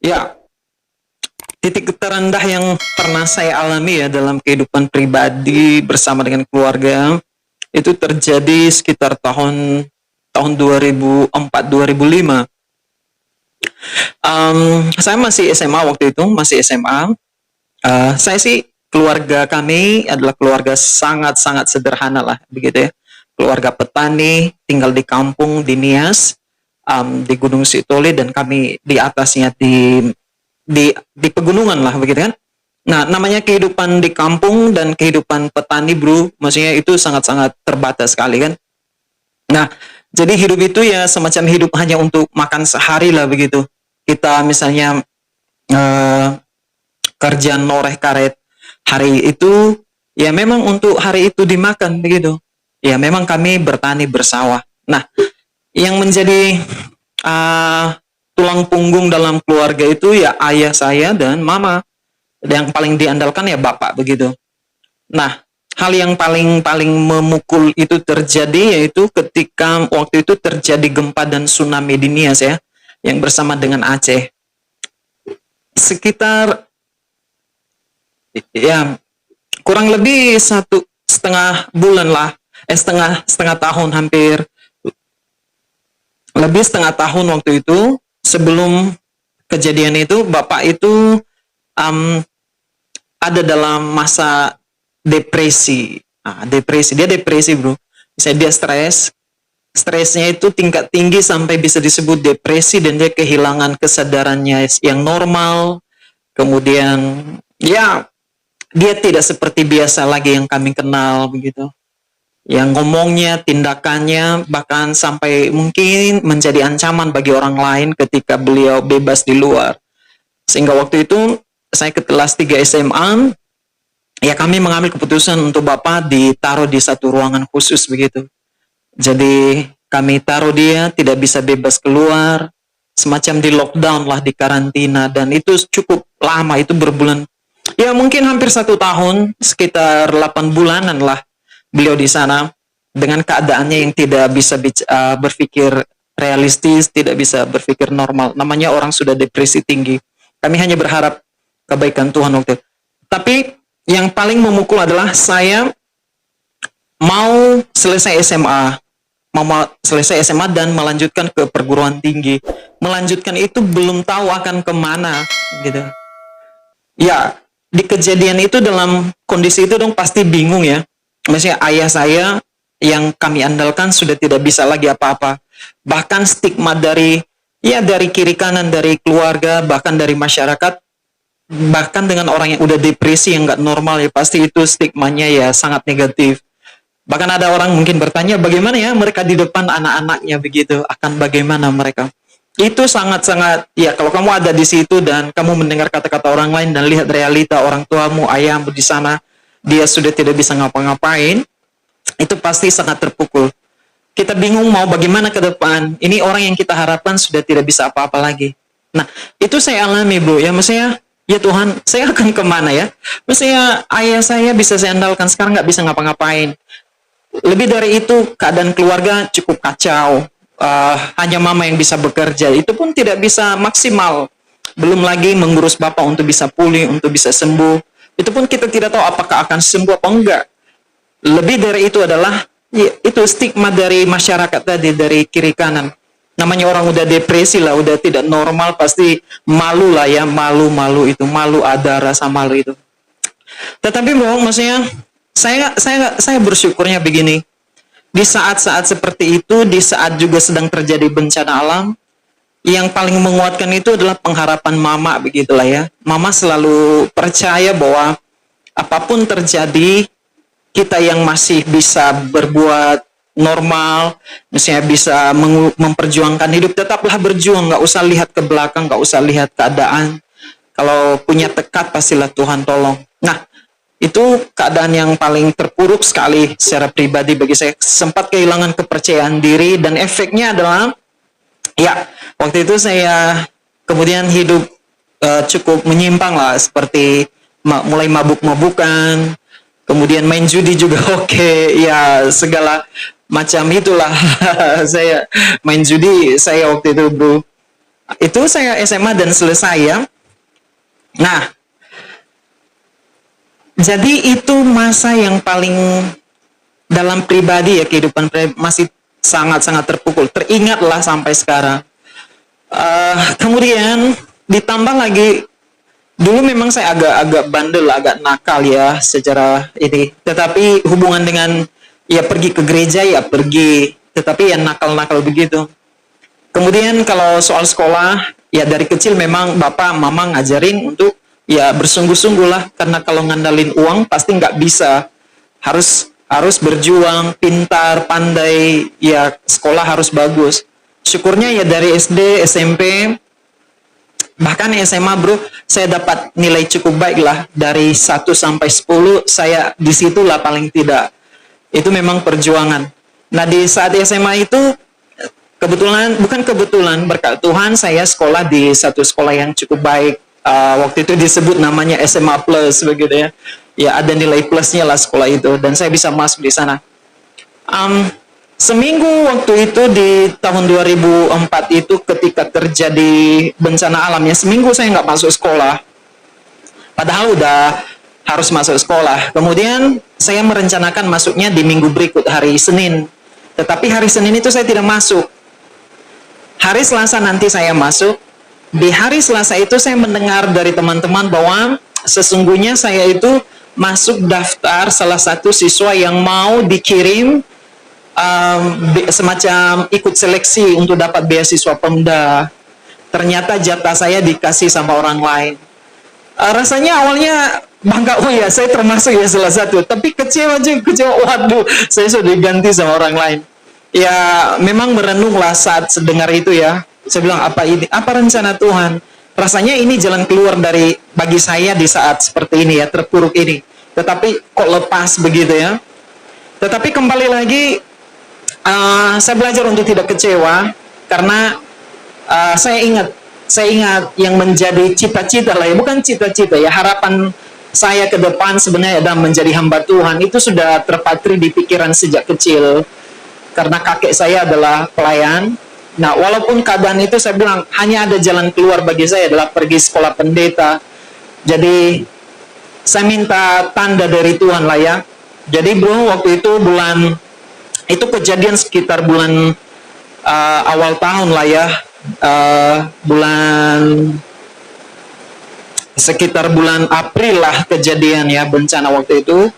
Ya, titik terendah yang pernah saya alami ya dalam kehidupan pribadi bersama dengan keluarga itu terjadi sekitar tahun tahun 2004 2005. Saya masih SMA waktu itu, masih SMA. Saya sih keluarga kami adalah keluarga sangat-sangat sederhana lah begitu ya. Keluarga petani, tinggal di kampung di Nias, di Gunung Sitoli, dan kami di atasnya di pegunungan lah begitu kan. Nah, namanya kehidupan di kampung dan kehidupan petani, bro, maksudnya itu sangat-sangat terbatas sekali kan. Nah, jadi hidup itu ya semacam hidup hanya untuk makan sehari lah begitu. Kita misalnya eh, kerja noreh karet hari itu, ya memang untuk hari itu dimakan begitu. Ya memang kami bertani bersawah. Nah, yang menjadi uh, tulang punggung dalam keluarga itu ya ayah saya dan mama. Yang paling diandalkan ya bapak begitu. Nah, hal yang paling memukul itu terjadi yaitu ketika waktu itu terjadi gempa dan tsunami di Nias ya, yang bersama dengan Aceh. Sekitar ya kurang lebih 1,5 bulan lah, setengah setengah tahun, hampir lebih setengah tahun waktu itu sebelum kejadian itu, bapak itu um, ada dalam masa depresi. Depresi, dia depresi, bro. Misalnya dia stresnya itu tingkat tinggi sampai bisa disebut depresi, dan dia kehilangan kesadarannya yang normal. Kemudian ya dia tidak seperti biasa lagi yang kami kenal begitu. Yang ngomongnya, tindakannya bahkan sampai mungkin menjadi ancaman bagi orang lain ketika beliau bebas di luar. Sehingga waktu itu saya ke kelas 3 SMA, ya kami mengambil keputusan untuk bapak ditaruh di satu ruangan khusus begitu. Jadi kami taruh dia tidak bisa bebas keluar, semacam di lockdown lah, di karantina, dan itu cukup lama, itu berbulan. Ya mungkin hampir 1 tahun, sekitar 8 bulanan lah beliau di sana dengan keadaannya yang tidak bisa berpikir realistis, tidak bisa berpikir normal. Namanya orang sudah depresi tinggi. Kami hanya berharap kebaikan Tuhan waktu itu. Tapi yang paling memukul adalah saya mau selesai SMA, dan melanjutkan ke perguruan tinggi. Melanjutkan itu belum tahu akan kemana gitu. Ya, di kejadian itu, dalam kondisi itu dong pasti bingung ya. Maksudnya ayah saya yang kami andalkan sudah tidak bisa lagi apa-apa. Bahkan stigma dari kiri kanan, dari keluarga, bahkan dari masyarakat, bahkan dengan orang yang udah depresi yang nggak normal, ya pasti itu stigmanya ya sangat negatif. Bahkan ada orang mungkin bertanya bagaimana ya mereka di depan anak-anaknya begitu, akan bagaimana mereka. Itu sangat-sangat, ya kalau kamu ada di situ dan kamu mendengar kata-kata orang lain dan lihat realita orang tuamu, ayahmu di sana, dia sudah tidak bisa ngapa-ngapain, itu pasti sangat terpukul. Kita bingung mau bagaimana ke depan. Ini orang yang kita harapkan sudah tidak bisa apa-apa lagi. Nah, itu saya alami, bro. Ya, maksudnya, ya Tuhan, saya akan kemana ya? Maksudnya, ayah saya bisa saya andalkan, sekarang nggak bisa ngapa-ngapain. Lebih dari itu, keadaan keluarga cukup kacau. Hanya mama yang bisa bekerja, itu pun tidak bisa maksimal. Belum lagi mengurus bapak untuk bisa pulih, untuk bisa sembuh. Itu pun kita tidak tahu apakah akan sembuh apa enggak. Lebih dari itu adalah, ya, itu stigma dari masyarakat tadi, dari kiri kanan. Namanya orang udah depresi lah, udah tidak normal, pasti malu lah ya, malu itu, malu, ada rasa malu itu. Tetapi bro, maksudnya saya bersyukurnya begini. Di saat-saat seperti itu, di saat juga sedang terjadi bencana alam, yang paling menguatkan itu adalah pengharapan mama begitulah ya. Mama selalu percaya bahwa apapun terjadi, kita yang masih bisa berbuat normal, misalnya bisa memperjuangkan hidup, tetaplah berjuang, nggak usah lihat ke belakang, nggak usah lihat keadaan. Kalau punya tekad, pastilah Tuhan tolong. Nah, itu keadaan yang paling terpuruk sekali secara pribadi bagi saya. Sempat kehilangan kepercayaan diri, dan efeknya adalah, ya, waktu itu saya kemudian hidup cukup menyimpang lah, seperti mulai mabuk-mabukan, kemudian main judi juga oke, ya segala macam itulah. Saya main judi, saya waktu itu bro, Itu saya SMA dan selesai ya. Nah, jadi itu masa yang paling dalam pribadi ya, kehidupan pribadi masih sangat-sangat terpukul. Teringatlah sampai sekarang. Kemudian ditambah lagi, dulu memang saya agak bandel, agak nakal ya secara ini. Tetapi hubungan dengan ya pergi ke gereja ya pergi, tetapi ya nakal-nakal begitu. Kemudian kalau soal sekolah, ya dari kecil memang bapak mama ngajarin untuk ya bersungguh-sungguh lah, karena kalau ngandalin uang pasti nggak bisa. Harus berjuang, pintar, pandai, ya sekolah harus bagus. Syukurnya ya dari SD, SMP, bahkan SMA bro, saya dapat nilai cukup baik lah. Dari 1 sampai 10, saya disitulah paling tidak. Itu memang perjuangan. Nah di saat SMA itu, bukan kebetulan, berkat Tuhan saya sekolah di satu sekolah yang cukup baik. Waktu itu disebut namanya SMA Plus begitu ya. Ya ada nilai plusnya lah sekolah itu, dan saya bisa masuk di sana. Seminggu waktu itu di tahun 2004 itu ketika terjadi bencana alamnya, seminggu saya nggak masuk sekolah. Padahal udah harus masuk sekolah. Kemudian saya merencanakan masuknya di minggu berikut, hari Senin. Tetapi hari Senin itu saya tidak masuk. Hari Selasa nanti saya masuk. Di hari Selasa itu saya mendengar dari teman-teman bahwa sesungguhnya saya itu masuk daftar salah satu siswa yang mau dikirim semacam ikut seleksi untuk dapat beasiswa Pemda. Ternyata jatah saya dikasih sama orang lain. Rasanya awalnya bangga, oh ya saya termasuk ya salah satu. Tapi kecewa, waduh saya sudah diganti sama orang lain. Ya memang merenunglah saat sedengar itu ya. Saya bilang apa ini? Apa rencana Tuhan? Rasanya ini jalan keluar bagi saya di saat seperti ini ya, terpuruk ini. Tetapi kok lepas begitu ya? Tetapi kembali lagi, saya belajar untuk tidak kecewa, karena saya ingat yang menjadi cita-cita lah ya, bukan cita-cita ya, harapan saya ke depan sebenarnya adalah menjadi hamba Tuhan. Itu sudah terpatri di pikiran sejak kecil, karena kakek saya adalah pelayan. Nah, walaupun keadaan itu saya bilang hanya ada jalan keluar bagi saya adalah pergi sekolah pendeta. Jadi saya minta tanda dari Tuhan lah ya. Jadi bro, waktu itu kejadian sekitar bulan awal tahun lah ya, sekitar bulan April lah kejadian ya, bencana waktu itu.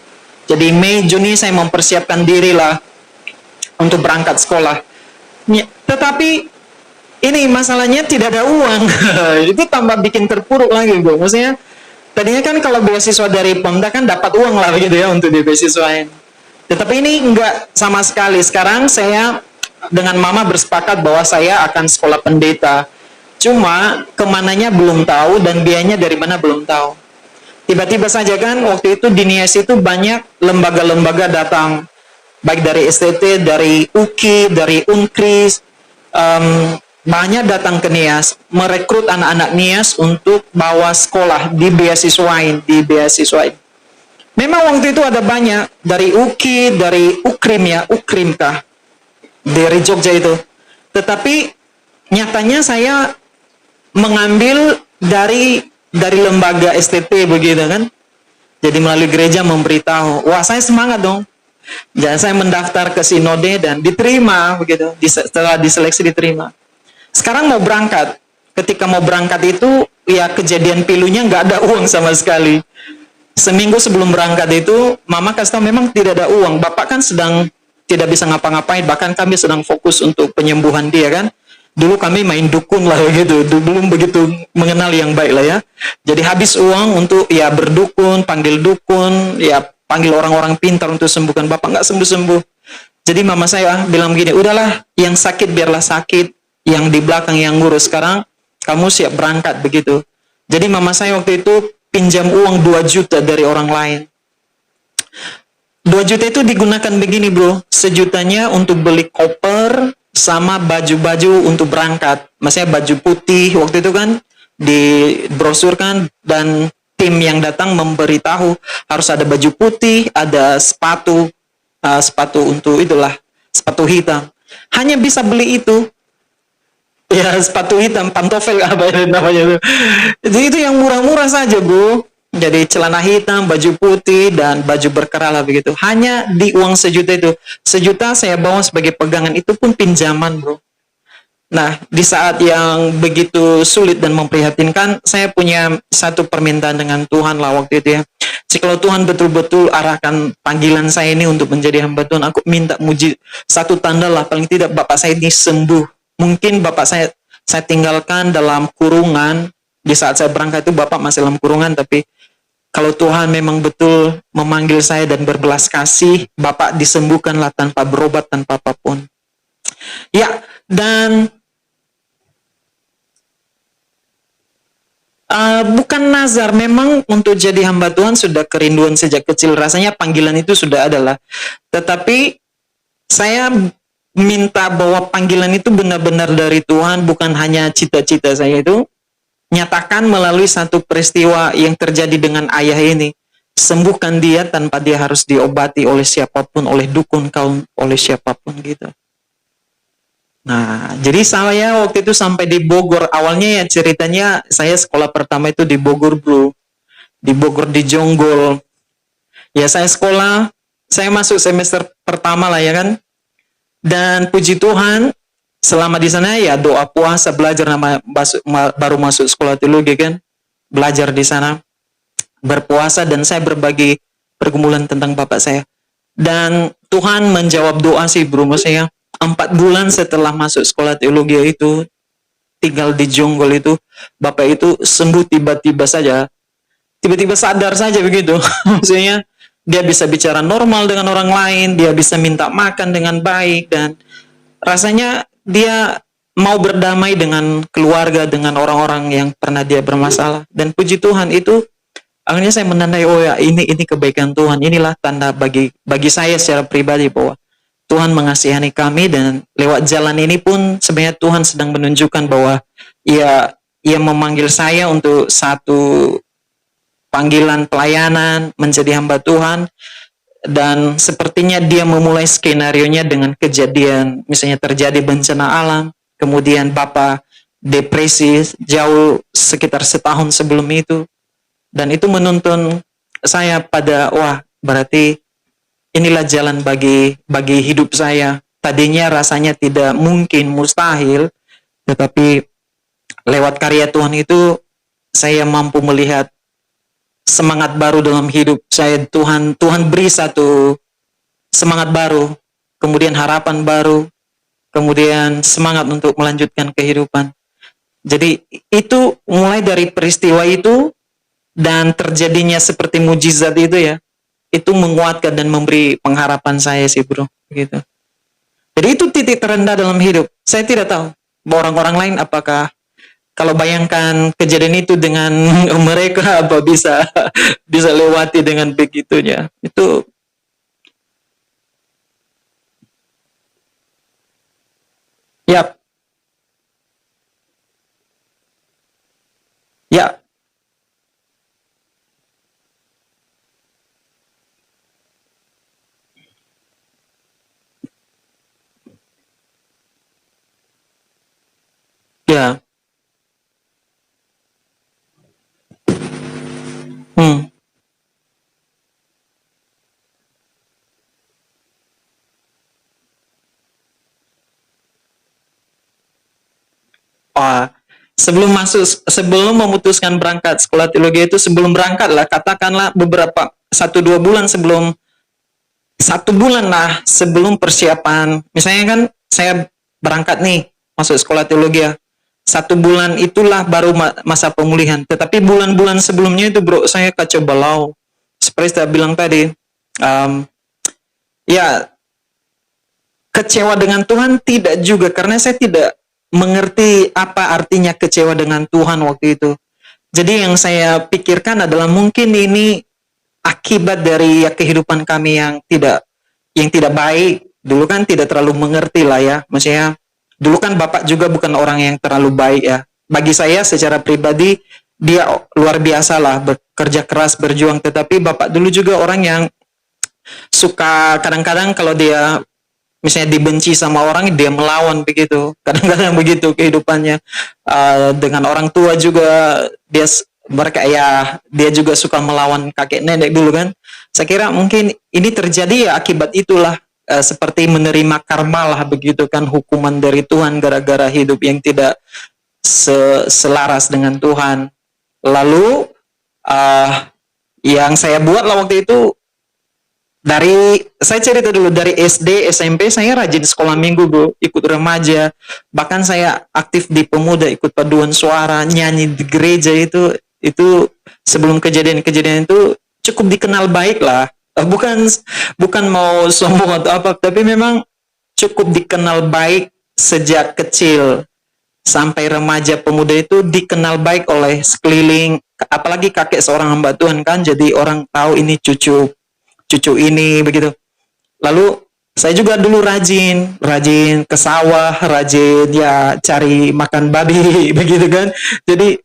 Jadi Mei Juni saya mempersiapkan diri lah untuk berangkat sekolah. Tetapi ini masalahnya tidak ada uang. Itu tambah bikin terpuruk lagi bro. Maksudnya tadinya kan kalau beasiswa dari Pemda kan dapat uang lah gitu ya untuk dibeasiswain. Tetapi ini enggak sama sekali. Sekarang saya dengan mama bersepakat bahwa saya akan sekolah pendeta. Cuma kemananya belum tahu dan biayanya dari mana belum tahu. Tiba-tiba saja kan waktu itu di Nias itu banyak lembaga-lembaga datang. Baik dari STT, dari UKI, dari Unkris, banyak datang ke Nias, merekrut anak-anak Nias untuk bawa sekolah, dibeasiswain. Memang waktu itu ada banyak, dari UKI, dari Ukrim ya, Ukrim kah, dari Jogja itu. Tetapi nyatanya saya mengambil dari lembaga STT begitu kan. Jadi melalui gereja memberitahu, wah saya semangat dong. Dan saya mendaftar ke sinode dan diterima begitu. Setelah diseleksi diterima. Sekarang mau berangkat. Ketika mau berangkat itu ya kejadian pilunya nggak ada uang sama sekali. Seminggu sebelum berangkat itu mama kasih tahu memang tidak ada uang. Bapak kan sedang tidak bisa ngapa-ngapain. Bahkan kami sedang fokus untuk penyembuhan dia kan. Dulu kami main dukun lah gitu. Belum begitu mengenal yang baik lah ya. Jadi habis uang untuk ya berdukun, panggil dukun, ya panggil orang-orang pintar untuk sembuhkan bapak, nggak sembuh-sembuh. Jadi mama saya bilang begini, udahlah yang sakit biarlah sakit, yang di belakang yang ngurus, sekarang kamu siap berangkat begitu. Jadi mama saya waktu itu pinjam uang 2 juta dari orang lain. 2 juta itu digunakan begini bro, 1 jutanya untuk beli koper sama baju-baju untuk berangkat. Maksudnya baju putih, waktu itu kan dibrosurkan dan tim yang datang memberitahu harus ada baju putih, ada sepatu untuk itulah, sepatu hitam. Hanya bisa beli itu. Ya sepatu hitam, pantofel apa itu namanya itu. Jadi itu yang murah-murah saja Bu. Jadi celana hitam, baju putih dan baju berkerala begitu. Hanya di uang 1 juta itu. 1 juta saya bawa sebagai pegangan, itu pun pinjaman Bro. Nah, di saat yang begitu sulit dan memprihatinkan, saya punya satu permintaan dengan Tuhan lah waktu itu ya. Jika Tuhan betul-betul arahkan panggilan saya ini untuk menjadi hamba Tuhan, aku minta satu tanda lah, paling tidak bapak saya ini sembuh. Mungkin bapak saya tinggalkan dalam kurungan, di saat saya berangkat itu bapak masih dalam kurungan, tapi kalau Tuhan memang betul memanggil saya dan berbelas kasih, bapak disembuhkanlah tanpa berobat, tanpa apapun. Ya, dan bukan nazar, memang untuk jadi hamba Tuhan sudah kerinduan sejak kecil, rasanya panggilan itu sudah adalah. Tetapi saya minta bahwa panggilan itu benar-benar dari Tuhan, bukan hanya cita-cita saya itu nyatakan melalui satu peristiwa yang terjadi dengan ayah ini. Sembuhkan dia tanpa dia harus diobati oleh siapapun, oleh dukun kaum, oleh siapapun gitu. Nah, jadi saya waktu itu sampai di Bogor. Awalnya ya ceritanya saya sekolah pertama itu di Bogor, Bro. Di Bogor di Jonggol. Ya saya sekolah, saya masuk semester pertama lah ya kan. Dan puji Tuhan, selama di sana ya doa puasa, belajar baru masuk sekolah teologi kan. Belajar di sana, berpuasa dan saya berbagi pergumulan tentang bapak saya. Dan Tuhan menjawab doa sih, Bro. Maksudnya 4 bulan setelah masuk sekolah teologi itu, tinggal di Jonggol itu, bapak itu sembuh tiba-tiba saja. Tiba-tiba sadar saja begitu. Maksudnya dia bisa bicara normal dengan orang lain, dia bisa minta makan dengan baik, dan rasanya dia mau berdamai dengan keluarga, dengan orang-orang yang pernah dia bermasalah. Dan puji Tuhan itu, akhirnya saya menandai, oh ya ini kebaikan Tuhan. Inilah tanda bagi saya secara pribadi bahwa Tuhan mengasihani kami, dan lewat jalan ini pun sebenarnya Tuhan sedang menunjukkan bahwa ia memanggil saya untuk satu panggilan pelayanan, menjadi hamba Tuhan, dan sepertinya dia memulai skenario-nya dengan kejadian, misalnya terjadi bencana alam, kemudian Bapak depresi jauh sekitar setahun sebelum itu, dan itu menuntun saya pada, wah berarti inilah jalan bagi hidup saya. Tadinya rasanya tidak mungkin, mustahil, tetapi lewat karya Tuhan itu saya mampu melihat semangat baru dalam hidup saya. Tuhan beri satu semangat baru, kemudian harapan baru, kemudian semangat untuk melanjutkan kehidupan. Jadi itu mulai dari peristiwa itu, dan terjadinya seperti mujizat itu ya, itu menguatkan dan memberi pengharapan saya sih, Bro, gitu. Jadi itu titik terendah dalam hidup. Saya tidak tahu orang-orang lain apakah kalau bayangkan kejadian itu dengan mereka apa bisa lewati dengan begitunya. Itu ya, ya, ya. Hmm. Wah, sebelum memutuskan berangkat sekolah teologi itu, sebelum berangkat lah, katakanlah beberapa 1-2 bulan sebelum, 1 bulan lah sebelum persiapan, misalnya kan saya berangkat nih masuk sekolah teologi ya, 1 bulan itulah baru masa pemulihan. Tetapi bulan-bulan sebelumnya itu, Bro, saya kacau balau. Seperti saya bilang tadi, um, ya kecewa dengan Tuhan tidak juga, karena saya tidak mengerti apa artinya kecewa dengan Tuhan waktu itu. Jadi yang saya pikirkan adalah mungkin ini akibat dari ya kehidupan kami yang tidak baik. Dulu kan tidak terlalu mengerti lah ya. Maksudnya dulu kan Bapak juga bukan orang yang terlalu baik ya. Bagi saya secara pribadi dia luar biasa lah, bekerja keras, berjuang. Tetapi Bapak dulu juga orang yang suka kadang-kadang kalau dia misalnya dibenci sama orang, dia melawan begitu. Kadang-kadang begitu kehidupannya. Dengan orang tua juga mereka ya dia juga suka melawan kakek nenek dulu kan. Saya kira mungkin ini terjadi ya akibat itulah, seperti menerima karma lah begitu kan, hukuman dari Tuhan gara-gara hidup yang tidak selaras dengan Tuhan. Lalu yang saya buat lah waktu itu, saya cerita dulu, dari SD, SMP saya rajin sekolah minggu bro, ikut remaja, bahkan saya aktif di pemuda, ikut paduan suara, nyanyi di gereja. Itu sebelum kejadian-kejadian itu cukup dikenal baik lah. Bukan mau sombong atau apa, tapi memang cukup dikenal baik sejak kecil sampai remaja, pemuda itu dikenal baik oleh sekeliling, apalagi kakek seorang hamba Tuhan kan, jadi orang tahu ini cucu ini begitu. Lalu saya juga dulu rajin ke sawah, rajin ya cari makan babi begitu kan. Jadi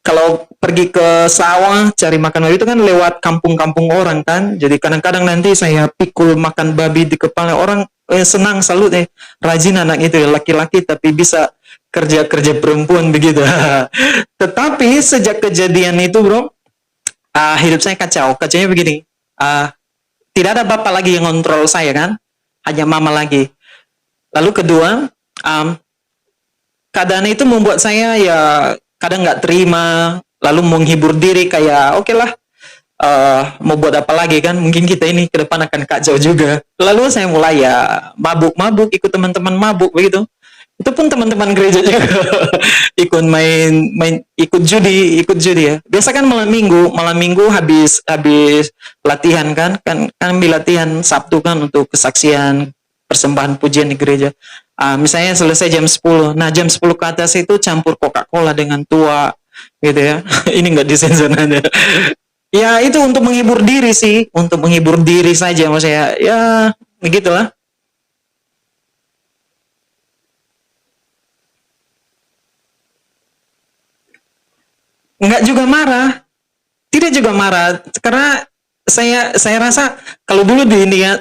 kalau pergi ke sawah cari makan babi itu kan lewat kampung-kampung orang kan. Jadi kadang-kadang nanti saya pikul makan babi di kepala orang, senang, salut, rajin anak itu, laki-laki tapi bisa kerja perempuan begitu. Tetapi sejak kejadian itu bro, hidup saya kacau. Kacaunya begini, tidak ada bapak lagi yang ngontrol saya kan, hanya mama lagi. Lalu kedua, keadaan itu membuat saya ya kadang nggak terima, lalu menghibur diri kayak oke lah, mau buat apa lagi kan, mungkin kita ini ke depan akan kacau juga. Lalu saya mulai ya mabuk, ikut teman-teman mabuk begitu. Itu pun teman-teman gereja juga ikut judi ya. Biasa kan malam minggu habis latihan kan kami latihan Sabtu kan untuk kesaksian, persembahan pujian di gereja. Misalnya selesai jam 10. Nah, jam 10 ke atas itu campur Coca-Cola dengan tua gitu ya. Ini nggak disensor aja. Ya itu untuk menghibur diri sih, untuk menghibur diri saja maksudnya. Ya begitulah. Enggak juga marah, tidak juga marah, karena saya rasa kalau dulu di ini ya,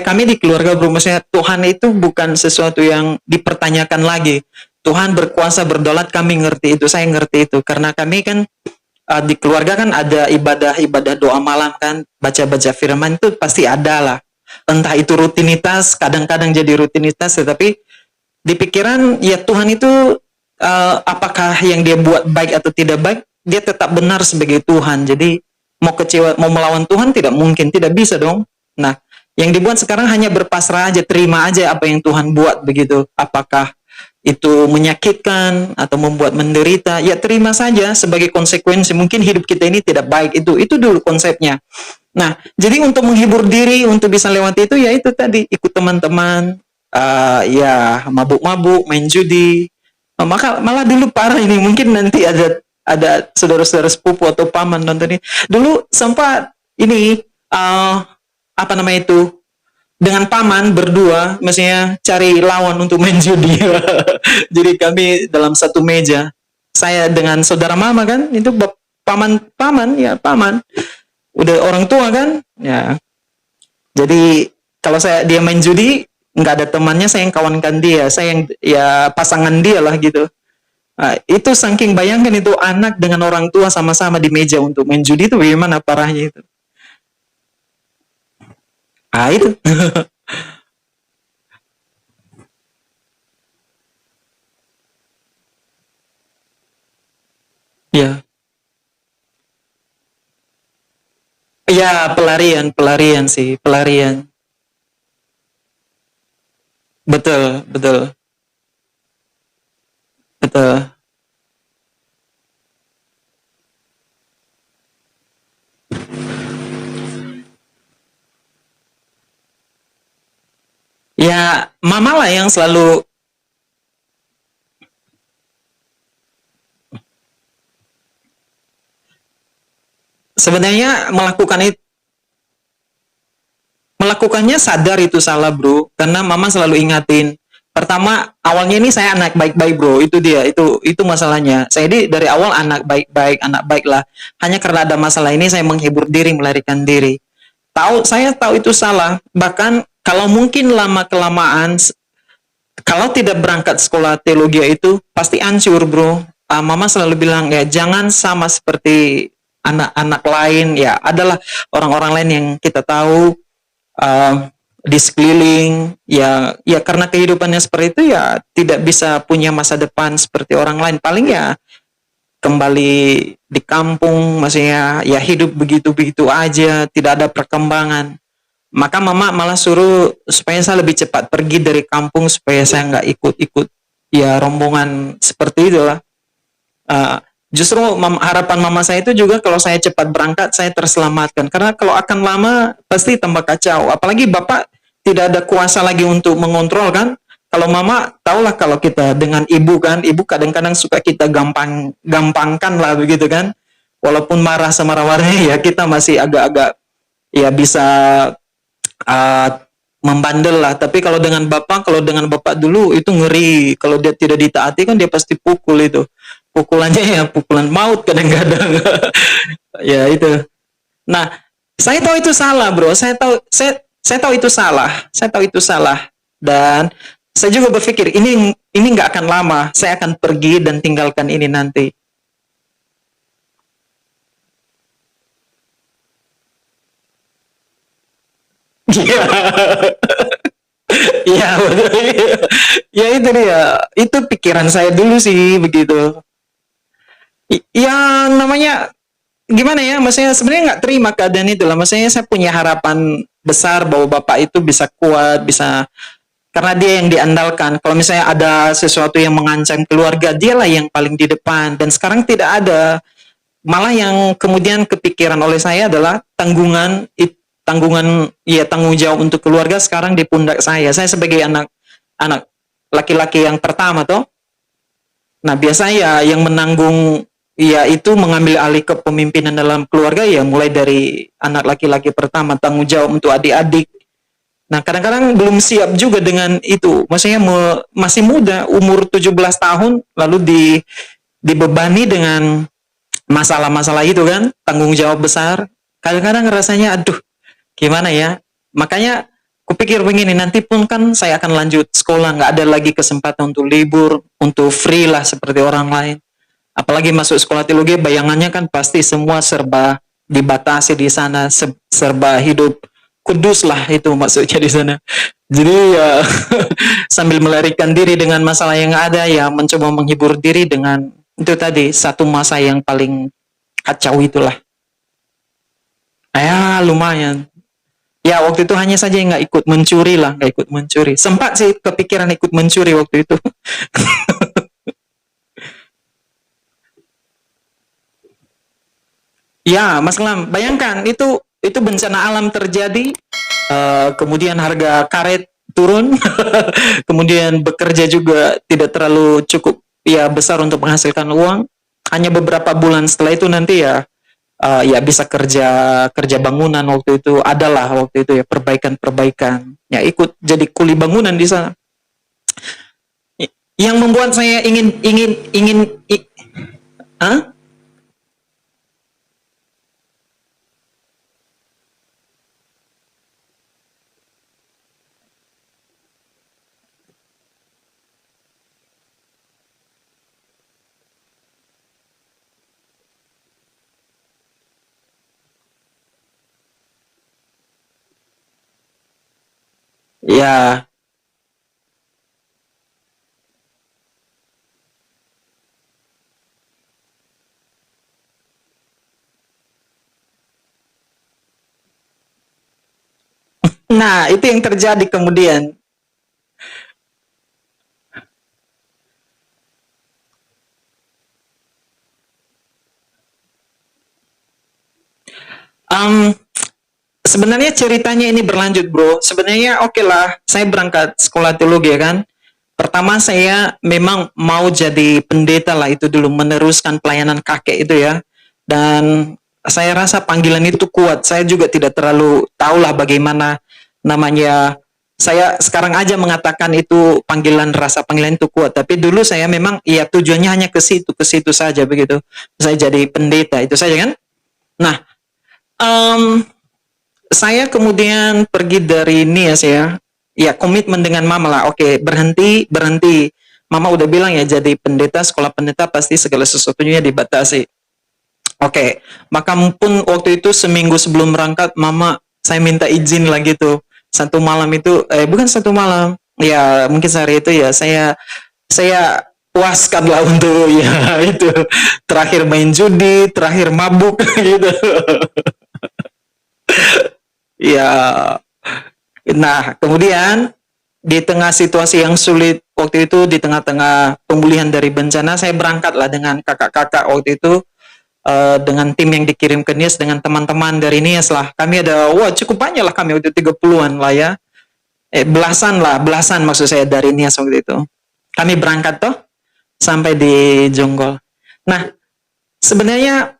kami di keluarga bro, maksudnya Tuhan itu bukan sesuatu yang dipertanyakan lagi. Tuhan berkuasa berdaulat, kami ngerti itu, saya ngerti itu, karena kami kan di keluarga kan ada ibadah doa malam kan, baca firman itu pasti ada lah. Entah itu rutinitas, kadang-kadang jadi rutinitas, tetapi di pikiran ya Tuhan itu, apakah yang dia buat baik atau tidak baik, dia tetap benar sebagai Tuhan. Jadi mau melawan Tuhan tidak mungkin, tidak bisa dong. Nah, yang dibuat sekarang hanya berpasrah aja, terima aja apa yang Tuhan buat begitu. Apakah itu menyakitkan atau membuat menderita, ya terima saja sebagai konsekuensi. Mungkin hidup kita ini tidak baik, itu dulu konsepnya. Nah, jadi untuk menghibur diri, untuk bisa lewati itu, ya itu tadi, ikut teman-teman, ya mabuk-mabuk, main judi. Malah dulu parah ini, mungkin nanti ada saudara-saudara sepupu atau paman nonton ini. Dulu sempat ini, apa namanya itu, dengan paman berdua, maksudnya cari lawan untuk main judi. Jadi kami dalam satu meja, saya dengan saudara mama kan, itu paman, udah orang tua kan, ya. Jadi kalau dia main judi, nggak ada temannya, saya yang kawankan dia, saya yang ya pasangan dia lah gitu. Nah, itu saking bayangkan itu anak dengan orang tua sama-sama di meja untuk main judi, itu bagaimana parahnya itu. Itu. Ya. Ya, pelarian sih, pelarian. Betul, betul, betul. Ya, mama lah yang selalu, sebenarnya melakukannya sadar itu salah bro, karena mama selalu ingatin. Pertama, awalnya ini saya anak baik-baik bro, itu dia, itu masalahnya. Saya dari awal anak baik lah. Hanya karena ada masalah ini saya menghibur diri, melarikan diri. Saya tahu itu salah. Bahkan kalau mungkin lama kelamaan, kalau tidak berangkat sekolah teologi itu pasti hancur, bro. Mama selalu bilang ya jangan sama seperti anak-anak lain, ya adalah orang-orang lain yang kita tahu uh, di sekeliling, ya karena kehidupannya seperti itu ya tidak bisa punya masa depan seperti orang lain, paling ya kembali di kampung, maksudnya ya hidup begitu-begitu aja, tidak ada perkembangan. Maka mama malah suruh supaya saya lebih cepat pergi dari kampung supaya saya nggak ikut-ikut ya rombongan seperti itulah. Uh, Justru harapan mama saya itu juga kalau saya cepat berangkat saya terselamatkan, karena kalau akan lama pasti tambah kacau. Apalagi bapak tidak ada kuasa lagi untuk mengontrol kan. Kalau mama tahulah kalau kita dengan ibu kan, ibu kadang-kadang suka kita gampangkan lah begitu kan. Walaupun marah sama marah-marahnya ya kita masih agak-agak ya bisa uh, membandel lah. Tapi kalau dengan bapak dulu itu ngeri. Kalau dia tidak ditaati kan dia pasti pukul itu. Pukulannya ya pukulan maut kadang-kadang. Ya itu. Nah, saya tahu itu salah, bro. Saya tahu itu salah. Saya tahu itu salah. Dan saya juga berpikir ini nggak akan lama. Saya akan pergi dan tinggalkan ini nanti. Iya. Iya, betul. Ya itu dia. Itu pikiran saya dulu sih begitu. Ya namanya gimana ya, maksudnya sebenarnya nggak terima keadaan itu lah, maksudnya saya punya harapan besar bahwa bapak itu bisa kuat, bisa, karena dia yang diandalkan. Kalau misalnya ada sesuatu yang mengancam keluarga, dialah yang paling di depan, dan sekarang tidak ada. Malah yang kemudian kepikiran oleh saya adalah tanggungan ya tanggung jawab untuk keluarga sekarang di pundak saya sebagai anak laki-laki yang pertama toh. Nah, biasanya yang menanggung ya itu mengambil alih kepemimpinan dalam keluarga ya mulai dari anak laki-laki pertama, tanggung jawab untuk adik-adik. Nah, kadang-kadang belum siap juga dengan itu. Maksudnya masih muda, umur 17 tahun lalu dibebani dengan masalah-masalah itu kan, tanggung jawab besar. Kadang-kadang rasanya aduh, gimana ya? Makanya kupikir begini, nanti pun kan saya akan lanjut sekolah, nggak ada lagi kesempatan untuk libur, untuk free lah seperti orang lain. Apalagi masuk sekolah teologi, bayangannya kan pasti semua serba dibatasi di sana, serba hidup kudus lah itu maksudnya di sana. Jadi ya sambil melarikan diri dengan masalah yang ada, ya mencoba menghibur diri dengan itu tadi, satu masa yang paling kacau itulah. Ya lumayan. Ya waktu itu hanya saja nggak ikut mencuri lah, nggak ikut mencuri. Sempat sih kepikiran ikut mencuri waktu itu. Ya, Mas Lam, bayangkan itu bencana alam terjadi, kemudian harga karet turun, kemudian bekerja juga tidak terlalu cukup ya besar untuk menghasilkan uang. Hanya beberapa bulan setelah itu nanti ya ya bisa kerja kerja bangunan, waktu itu adalah waktu itu ya perbaikan-perbaikan. Ya ikut jadi kuli bangunan di sana. Yang membuat saya Hah? Ya, nah itu yang terjadi kemudian. Um, Sebenarnya ceritanya ini berlanjut, bro. Sebenarnya oke lah, saya berangkat sekolah teologi ya kan. Pertama saya memang mau jadi pendeta lah itu dulu, meneruskan pelayanan kakek itu ya. Dan saya rasa panggilan itu kuat. Saya juga tidak terlalu tahu lah bagaimana namanya. Saya sekarang aja mengatakan itu panggilan, rasa panggilan itu kuat. Tapi dulu saya memang ya tujuannya hanya ke situ saja begitu. Saya jadi pendeta itu saja kan. Nah, um, saya kemudian pergi dari Nias ya. Ya, komitmen dengan mama lah. Oke, berhenti, berhenti. Mama udah bilang ya, jadi pendeta, sekolah pendeta pasti segala sesuatunya dibatasi. Oke, maka pun waktu itu seminggu sebelum berangkat, mama saya minta izin lah gitu. Satu malam itu, bukan satu malam, ya mungkin sehari itu ya saya puaskan lah untuk ya itu terakhir main judi, terakhir mabuk gitu. Ya, nah kemudian di tengah situasi yang sulit waktu itu, di tengah-tengah pemulihan dari bencana, saya berangkat lah dengan kakak-kakak waktu itu, dengan tim yang dikirim ke Nias dengan teman-teman dari Nias lah. Kami ada, wah cukup banyak lah kami waktu itu 30-an lah ya. Belasan lah, belasan maksud saya dari Nias waktu itu. Kami berangkat toh sampai di Jonggol. Nah, sebenarnya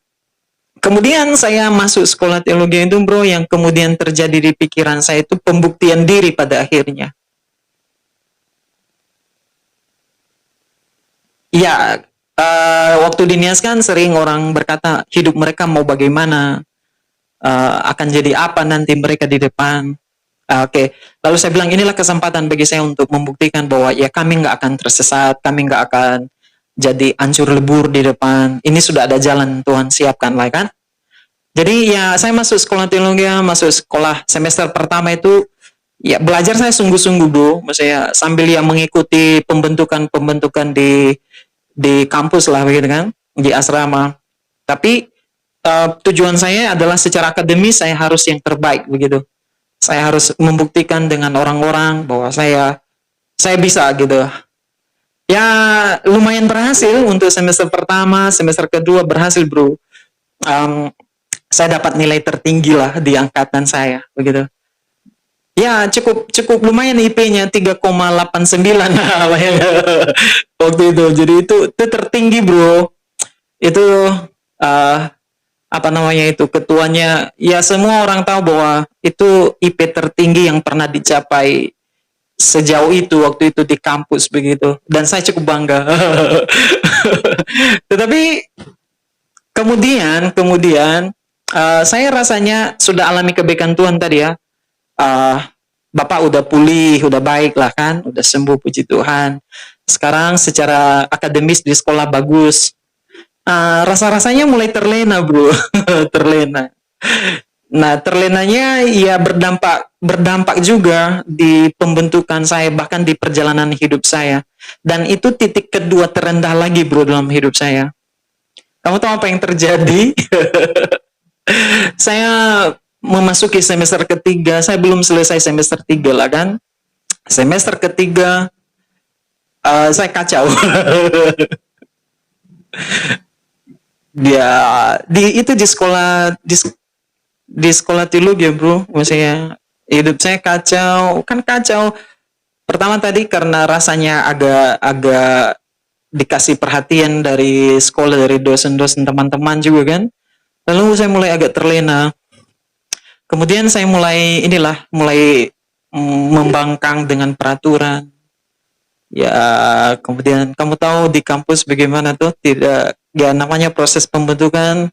kemudian saya masuk sekolah teologi itu bro, yang kemudian terjadi di pikiran saya itu pembuktian diri pada akhirnya. Ya, waktu di Nias kan sering orang berkata hidup mereka mau bagaimana, akan jadi apa nanti mereka di depan. Oke, lalu saya bilang inilah kesempatan bagi saya untuk membuktikan bahwa ya kami nggak akan tersesat, kami nggak akan jadi hancur lebur di depan. Ini sudah ada jalan Tuhan siapkan lah kan. Jadi ya saya masuk sekolah teologi, masuk sekolah semester pertama itu ya belajar saya sungguh-sungguh bro, maksudnya sambil ya mengikuti pembentukan-pembentukan di kampus lah begitu kan, di asrama. Tapi tujuan saya adalah secara akademis saya harus yang terbaik begitu. Saya harus membuktikan dengan orang-orang bahwa saya bisa gitu. Ya lumayan berhasil untuk semester pertama, semester kedua berhasil bro. Saya dapat nilai tertinggi lah di angkatan saya begitu. Ya cukup cukup lumayan IP-nya 3,89 waktu itu. Jadi itu tertinggi bro. Itu uh, apa namanya itu ketuanya ya semua orang tahu bahwa itu IP tertinggi yang pernah dicapai sejauh itu waktu itu di kampus begitu, dan saya cukup bangga. Tetapi kemudian saya rasanya sudah alami kebaikan Tuhan tadi ya. uh, Bapak udah pulih, udah baik lah kan, udah sembuh puji Tuhan. Sekarang secara akademis di sekolah bagus. Rasa-rasanya mulai terlena bro, terlena. Nah, terlenanya ya berdampak juga di pembentukan saya, bahkan di perjalanan hidup saya. Dan itu titik kedua terendah lagi bro dalam hidup saya. Kamu tahu apa yang terjadi? Saya memasuki semester ketiga, saya belum selesai semester tiga lah kan. Semester ketiga, saya kacau. Dia itu di sekolah teologi ya bro, maksudnya hidup saya kacau, kan kacau. Pertama tadi karena rasanya agak dikasih perhatian dari sekolah, dari dosen-dosen teman-teman juga kan. Lalu saya mulai agak terlena. Kemudian saya mulai membangkang dengan peraturan. Ya, kemudian kamu tahu di kampus bagaimana tuh, tidak ya namanya proses pembentukan.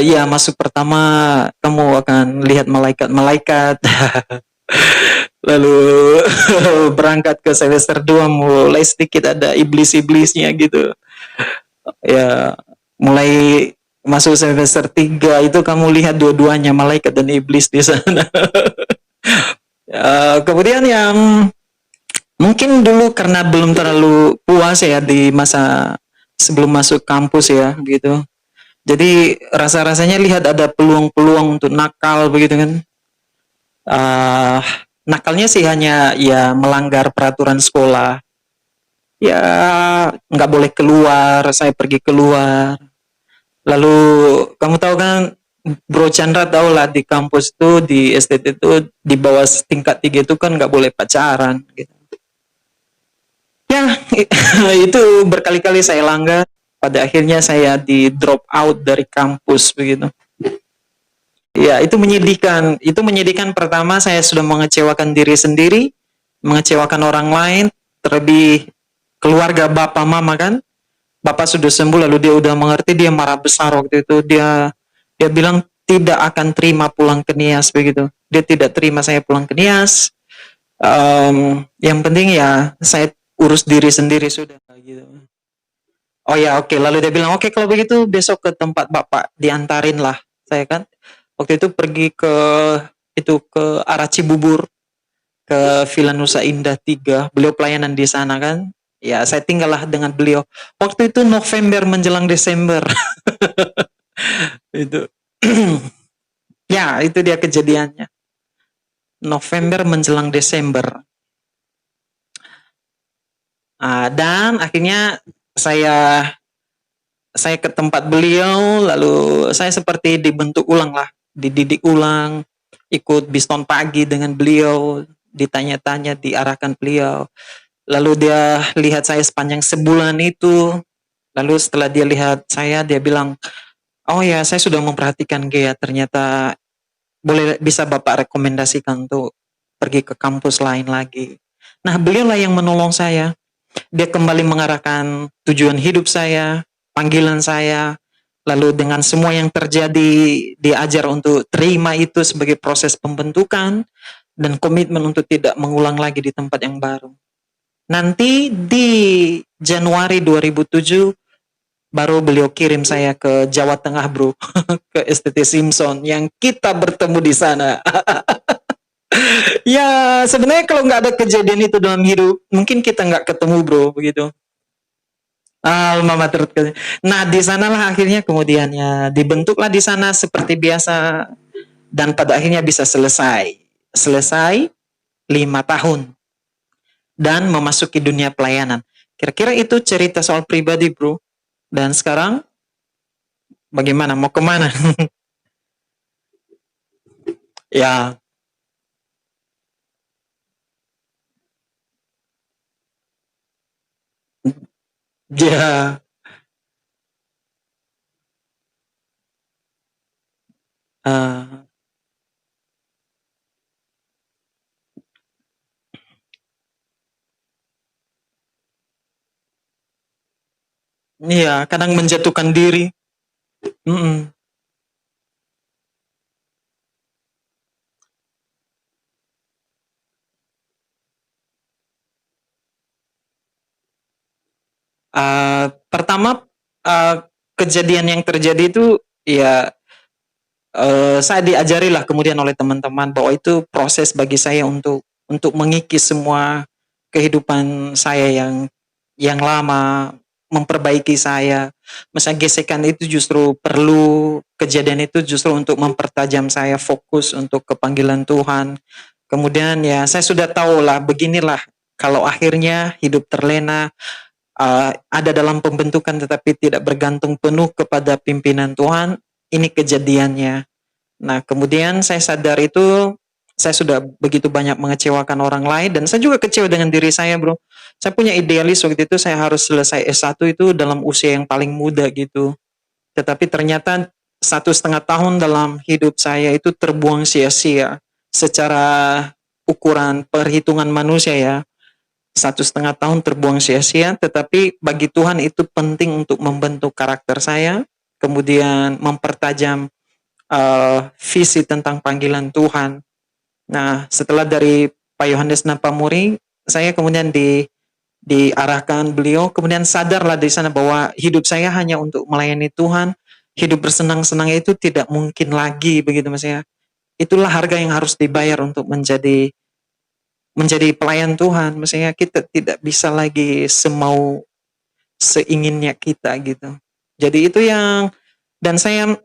Ya masuk pertama kamu akan lihat malaikat-malaikat. Lalu berangkat ke semester 2 mulai sedikit ada iblis-iblisnya gitu. Ya mulai masuk semester 3 itu kamu lihat dua-duanya malaikat dan iblis di sana. Kemudian yang mungkin dulu karena belum terlalu puas ya di masa sebelum masuk kampus ya gitu. Jadi rasa-rasanya lihat ada peluang-peluang untuk nakal begitu kan. Nakalnya sih hanya ya melanggar peraturan sekolah. Ya nggak boleh keluar, saya pergi keluar. Lalu kamu tahu kan Bro Chandra tahu lah di kampus itu di STT itu di bawah tingkat 3 itu kan nggak boleh pacaran gitu. Ya itu berkali-kali saya langgar. Pada akhirnya saya di drop out dari kampus begitu. Ya itu menyedihkan. Itu menyedihkan, pertama saya sudah mengecewakan diri sendiri, mengecewakan orang lain, terlebih keluarga bapak mama kan. Bapak sudah sembuh lalu dia udah mengerti, dia marah besar waktu itu. Dia bilang tidak akan terima pulang ke Nias begitu. Dia tidak terima saya pulang ke Nias. Yang penting ya saya urus diri sendiri sudah gitu. Oh ya oke, lalu dia bilang oke kalau begitu besok ke tempat bapak diantarin lah. Saya kan waktu itu pergi ke arah Cibubur ke Villa Nusa Indah 3. Beliau pelayanan di sana kan. Ya saya tinggallah dengan beliau. Waktu itu November menjelang Desember. Itu ya itu dia kejadiannya. November menjelang Desember. Dan akhirnya saya ke tempat beliau, lalu saya seperti dibentuk ulang lah, dididik ulang, ikut biston pagi dengan beliau, ditanya-tanya, diarahkan beliau. Lalu dia lihat saya sepanjang sebulan itu, lalu setelah dia lihat saya, dia bilang, oh ya saya sudah memperhatikan Gea, ternyata bisa Bapak rekomendasikan untuk pergi ke kampus lain lagi. Nah beliau lah yang menolong saya. Dia kembali mengarahkan tujuan hidup saya, panggilan saya, lalu dengan semua yang terjadi, diajar untuk terima itu sebagai proses pembentukan dan komitmen untuk tidak mengulang lagi di tempat yang baru. Nanti di Januari 2007 baru beliau kirim saya ke Jawa Tengah bro, ke STT Simpson yang kita bertemu di sana. Ya sebenarnya kalau nggak ada kejadian itu dalam hidup, mungkin kita nggak ketemu bro, begitu. Alma mater. Nah, di sanalah akhirnya kemudian ya dibentuklah di sana seperti biasa dan pada akhirnya bisa selesai. Selesai 5 tahun dan memasuki dunia pelayanan. Kira-kira itu cerita soal pribadi, bro. Dan sekarang bagaimana? Mau kemana? Ya, ya, uh, iya, kadang menjatuhkan diri. Mm-mm. Pertama, uh, kejadian yang terjadi itu ya saya diajari lah kemudian oleh teman-teman bahwa itu proses bagi saya untuk mengikis semua kehidupan saya yang lama, memperbaiki saya. Masa gesekan itu justru perlu, kejadian itu justru untuk mempertajam saya fokus untuk kepanggilan Tuhan. Kemudian ya saya sudah tahu lah beginilah kalau akhirnya hidup terlena, ada dalam pembentukan tetapi tidak bergantung penuh kepada pimpinan Tuhan, ini kejadiannya. Nah, kemudian saya sadar itu saya sudah begitu banyak mengecewakan orang lain dan saya juga kecewa dengan diri saya, bro. Saya punya idealis waktu itu saya harus selesai S1 itu dalam usia yang paling muda gitu. Tetapi ternyata 1,5 tahun dalam hidup saya itu terbuang sia-sia secara ukuran perhitungan manusia ya. 1,5 tahun terbuang sia-sia, tetapi bagi Tuhan itu penting untuk membentuk karakter saya, kemudian mempertajam visi tentang panggilan Tuhan. Nah, setelah dari Pak Yohanes Napamuri, saya kemudian diarahkan beliau, kemudian sadarlah di sana bahwa hidup saya hanya untuk melayani Tuhan, hidup bersenang-senang itu tidak mungkin lagi begitu Mas ya. Itulah harga yang harus dibayar untuk menjadi pelayan Tuhan. Maksudnya kita tidak bisa lagi seinginnya kita gitu. Jadi itu yang dan saya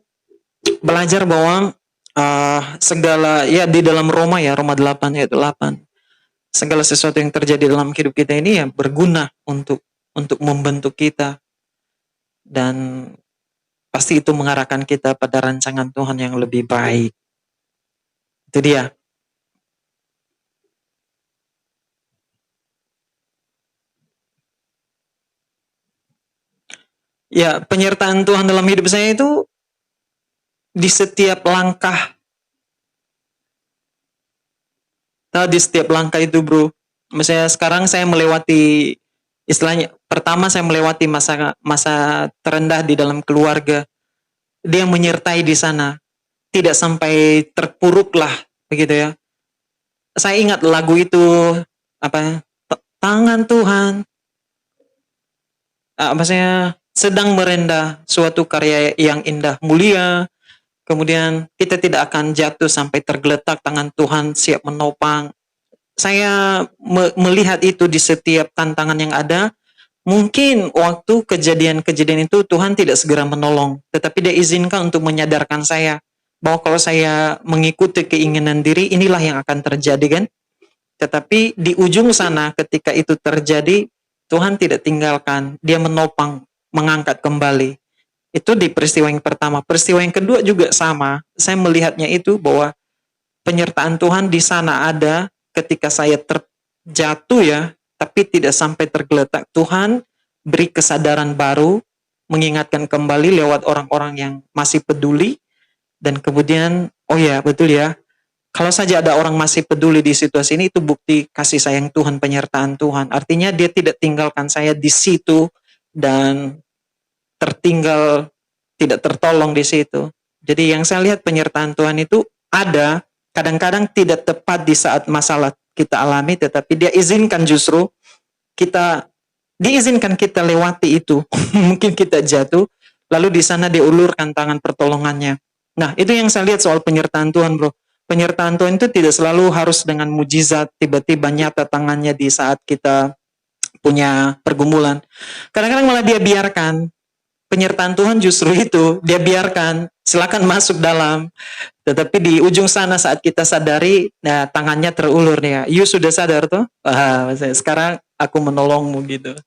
belajar bahwa segala ya di dalam Roma ya Roma 8 ayat 8 segala sesuatu yang terjadi dalam hidup kita ini ya berguna untuk membentuk kita dan pasti itu mengarahkan kita pada rancangan Tuhan yang lebih baik. Itu dia. Ya, penyertaan Tuhan dalam hidup saya itu di setiap langkah. Di setiap langkah itu, bro. Misalnya sekarang saya melewati istilahnya pertama saya melewati masa terendah di dalam keluarga. Dia menyertai di sana. tidak sampai terpuruk lah begitu ya. Saya ingat lagu itu apa? Tangan Tuhan, maksudnya sedang merendah suatu karya yang indah mulia. Kemudian kita tidak akan jatuh sampai tergeletak, tangan Tuhan siap menopang. Saya melihat itu di setiap tantangan yang ada. Mungkin waktu kejadian-kejadian itu Tuhan tidak segera menolong, tetapi Dia izinkan untuk menyadarkan saya bahwa kalau saya mengikuti keinginan diri, inilah yang akan terjadi kan. Tetapi di ujung sana ketika itu terjadi, Tuhan tidak tinggalkan, Dia menopang, mengangkat kembali. Itu di peristiwa yang pertama. Peristiwa yang kedua juga sama. Saya melihatnya itu bahwa penyertaan Tuhan di sana ada ketika saya terjatuh ya, tapi tidak sampai tergeletak. Tuhan beri kesadaran baru, mengingatkan kembali lewat orang-orang yang masih peduli, dan kemudian, oh ya betul ya, kalau saja ada orang masih peduli di situasi ini, itu bukti kasih sayang Tuhan, penyertaan Tuhan. Artinya Dia tidak tinggalkan saya di situ dan tertinggal, tidak tertolong di situ. Jadi yang saya lihat penyertaan Tuhan itu ada, kadang-kadang tidak tepat di saat masalah kita alami, tetapi Dia izinkan justru kita, diizinkan kita lewati itu. Mungkin kita jatuh, lalu di sana Dia ulurkan tangan pertolongannya. Nah, itu yang saya lihat soal penyertaan Tuhan, bro. Penyertaan Tuhan itu tidak selalu harus dengan mujizat, tiba-tiba nyata tangannya di saat kita punya pergumulan. Kadang-kadang malah Dia biarkan. Penyertaan Tuhan justru itu, Dia biarkan, silakan masuk dalam. Tetapi di ujung sana saat kita sadari, nah, tangannya terulur ya. You sudah sadar tuh? Sekarang aku menolongmu gitu.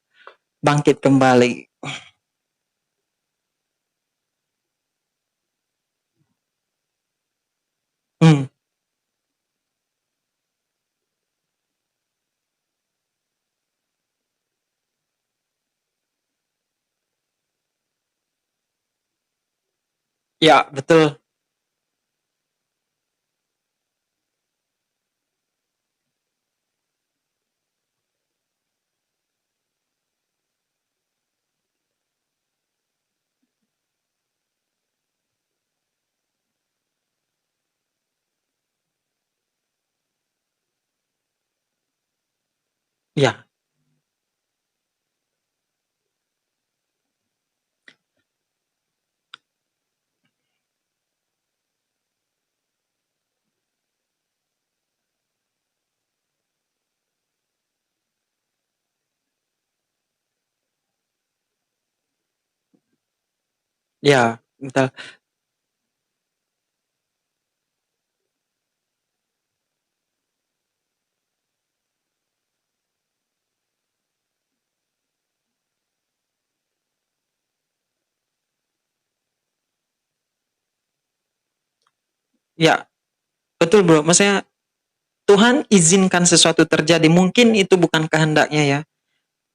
Bangkit kembali. Hmm, ya betul. Ya, ya, betul. Ya, betul bro. Maksudnya Tuhan izinkan sesuatu terjadi. Mungkin itu bukan kehendaknya ya.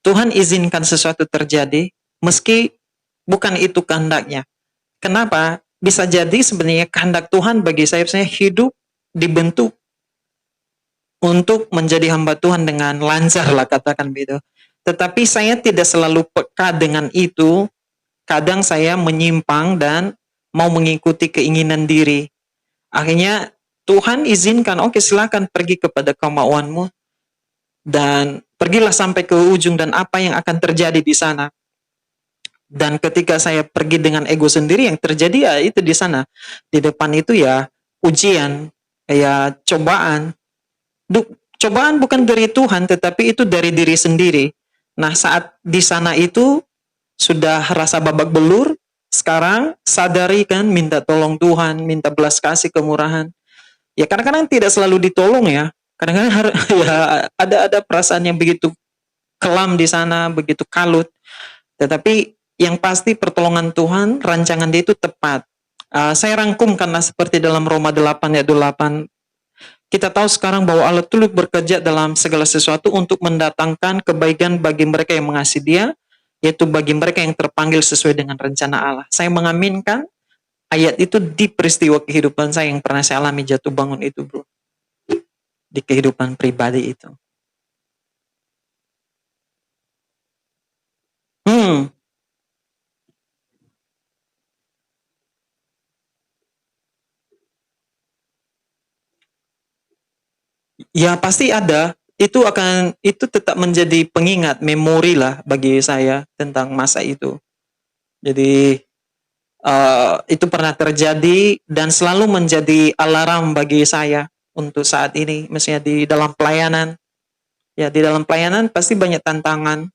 Tuhan izinkan sesuatu terjadi, meski bukan itu kehendaknya. Kenapa? Bisa jadi sebenarnya kehendak Tuhan bagi saya misalnya hidup dibentuk untuk menjadi hamba Tuhan dengan lancar lah katakan begitu. Tetapi saya tidak selalu peka dengan itu. Kadang saya menyimpang dan mau mengikuti keinginan diri. Akhirnya Tuhan izinkan, oke silakan pergi kepada kemauanmu dan pergilah sampai ke ujung dan apa yang akan terjadi di sana. Dan ketika saya pergi dengan ego sendiri, yang terjadi ya itu di sana. Di depan itu ya ujian, ya cobaan. Cobaan bukan dari Tuhan, tetapi itu dari diri sendiri. Nah, saat di sana itu sudah rasa babak belur, sekarang sadari kan, minta tolong Tuhan, minta belas kasih, kemurahan. Ya kadang-kadang tidak selalu ditolong ya. Kadang-kadang ya ada perasaan yang begitu kelam di sana, begitu kalut. Tetapi yang pasti pertolongan Tuhan, rancangan Dia itu tepat. Saya rangkum karena seperti dalam Roma 8 ayat 8, kita tahu sekarang bahwa Allah turut bekerja dalam segala sesuatu untuk mendatangkan kebaikan bagi mereka yang mengasihi Dia, yaitu bagi mereka yang terpanggil sesuai dengan rencana Allah. Saya mengaminkan ayat itu di peristiwa kehidupan saya yang pernah saya alami jatuh bangun itu, bro. Di kehidupan pribadi itu. Hmm, Ya pasti ada. Itu tetap menjadi pengingat, memori lah bagi saya tentang masa itu. Jadi itu pernah terjadi dan selalu menjadi alarm bagi saya untuk saat ini, misalnya di dalam pelayanan. Ya, di dalam pelayanan pasti banyak tantangan,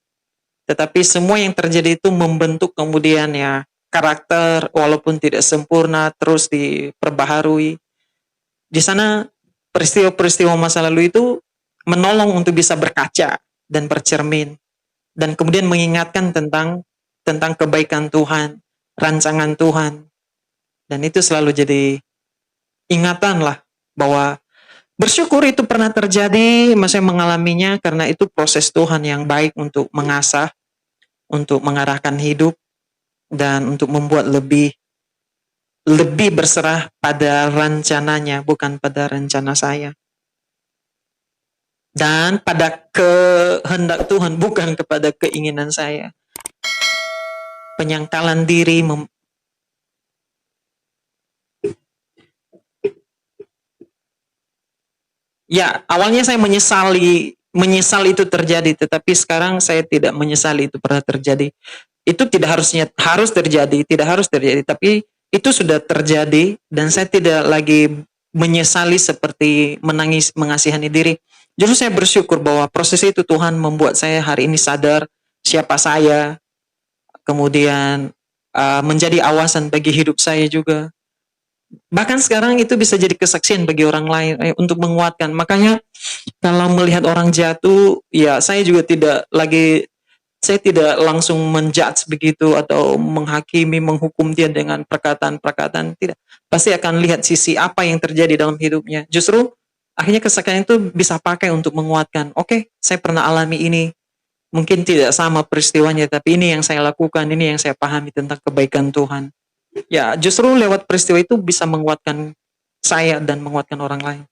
tetapi semua yang terjadi itu membentuk kemudian ya karakter, walaupun tidak sempurna terus diperbaharui. Di sana peristiwa-peristiwa masa lalu itu menolong untuk bisa berkaca dan bercermin dan kemudian mengingatkan tentang kebaikan Tuhan, rancangan Tuhan. Dan itu selalu jadi ingatan lah bahwa bersyukur itu pernah terjadi, maksudnya mengalaminya karena itu proses Tuhan yang baik untuk mengasah, untuk mengarahkan hidup dan untuk membuat lebih lebih berserah pada rencananya, bukan pada rencana saya. Dan pada kehendak Tuhan, bukan kepada keinginan saya. Penyangkalan diri, ya awalnya saya menyesal itu terjadi, tetapi sekarang saya tidak menyesali itu pernah terjadi. Itu tidak harus terjadi, tidak harus terjadi, tapi itu sudah terjadi dan saya tidak lagi menyesali seperti menangis mengasihani diri. Justru saya bersyukur bahwa proses itu Tuhan membuat saya hari ini sadar siapa saya, kemudian menjadi awasan bagi hidup saya juga. Bahkan sekarang itu bisa jadi kesaksian bagi orang lain untuk menguatkan. Makanya kalau melihat orang jatuh, ya saya tidak langsung menjudge begitu atau menghakimi, menghukum dia dengan perkataan-perkataan, tidak. Pasti akan lihat sisi apa yang terjadi dalam hidupnya. Justru akhirnya kesaksian itu bisa pakai untuk menguatkan. Oke, saya pernah alami ini. Mungkin tidak sama peristiwanya, tapi ini yang saya lakukan, ini yang saya pahami tentang kebaikan Tuhan. Ya, justru lewat peristiwa itu bisa menguatkan saya dan menguatkan orang lain.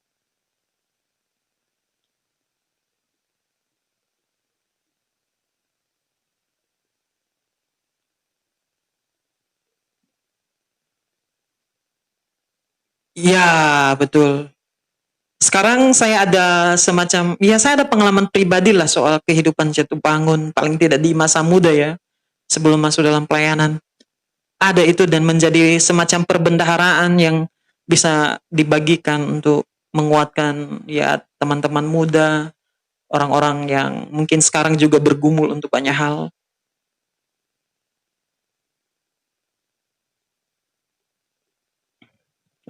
Ya, betul. Sekarang saya ada semacam, ya saya ada pengalaman pribadi lah soal kehidupan jatuh bangun, paling tidak di masa muda ya, sebelum masuk dalam pelayanan. Ada itu dan menjadi semacam perbendaharaan yang bisa dibagikan untuk menguatkan ya teman-teman muda, orang-orang yang mungkin sekarang juga bergumul untuk banyak hal.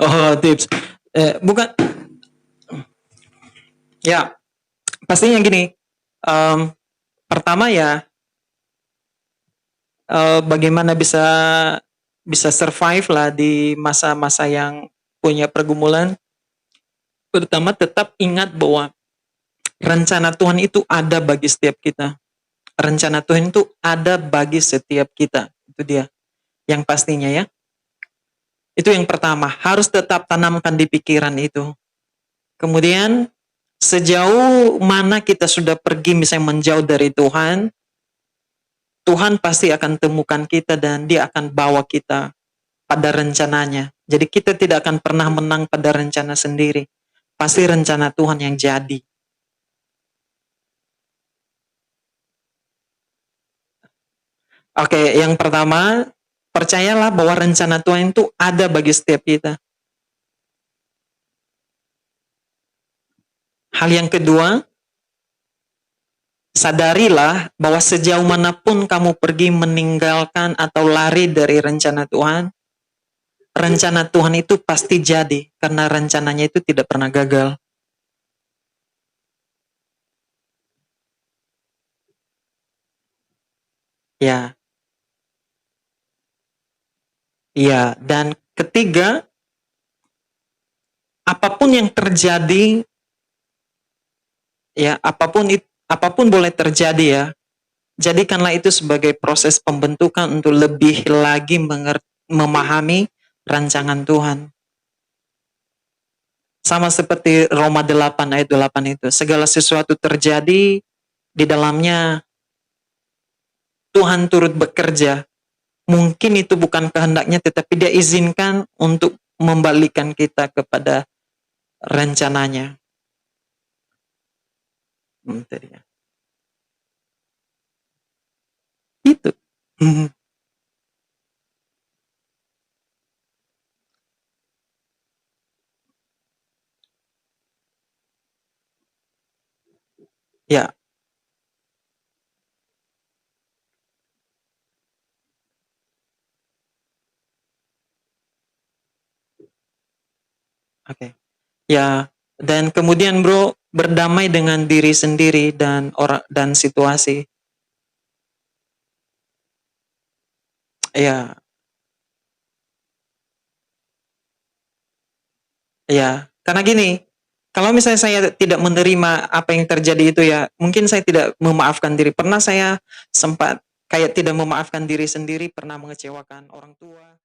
Oh, tips. Bukan, ya pastinya gini. em, Pertama ya, bagaimana bisa bisa survive lah di masa-masa yang punya pergumulan. Pertama tetap ingat bahwa rencana Tuhan itu ada bagi setiap kita. Rencana Tuhan itu ada bagi setiap kita. Itu dia yang pastinya ya. Itu yang pertama, harus tetap tanamkan di pikiran itu. Kemudian sejauh mana kita sudah pergi misalnya menjauh dari Tuhan, Tuhan pasti akan temukan kita dan dia akan bawa kita pada rencananya. Jadi kita tidak akan pernah menang pada rencana sendiri. Pasti rencana Tuhan yang jadi. Oke, yang pertama, percayalah bahwa rencana Tuhan itu ada bagi setiap kita. Hal yang kedua, sadarilah bahwa sejauh manapun kamu pergi meninggalkan atau lari dari rencana Tuhan, rencana Tuhan itu pasti jadi karena rencananya itu tidak pernah gagal. Ya, iya. Dan ketiga, apapun yang terjadi, ya apapun boleh terjadi ya. Jadikanlah itu sebagai proses pembentukan untuk lebih lagi memahami rancangan Tuhan. Sama seperti Roma 8 ayat 8 itu. Segala sesuatu terjadi di dalamnya Tuhan turut bekerja. Mungkin itu bukan kehendaknya tetapi dia izinkan untuk membalikan kita kepada rencananya. Tadinya. Itu. Mhm. Ya, oke. Ya, dan kemudian Bro berdamai dengan diri sendiri dan orang dan situasi. Ya, ya. Karena gini, kalau misalnya saya tidak menerima apa yang terjadi itu ya, mungkin saya tidak memaafkan diri. Pernah saya sempat kayak tidak memaafkan diri sendiri, pernah mengecewakan orang tua.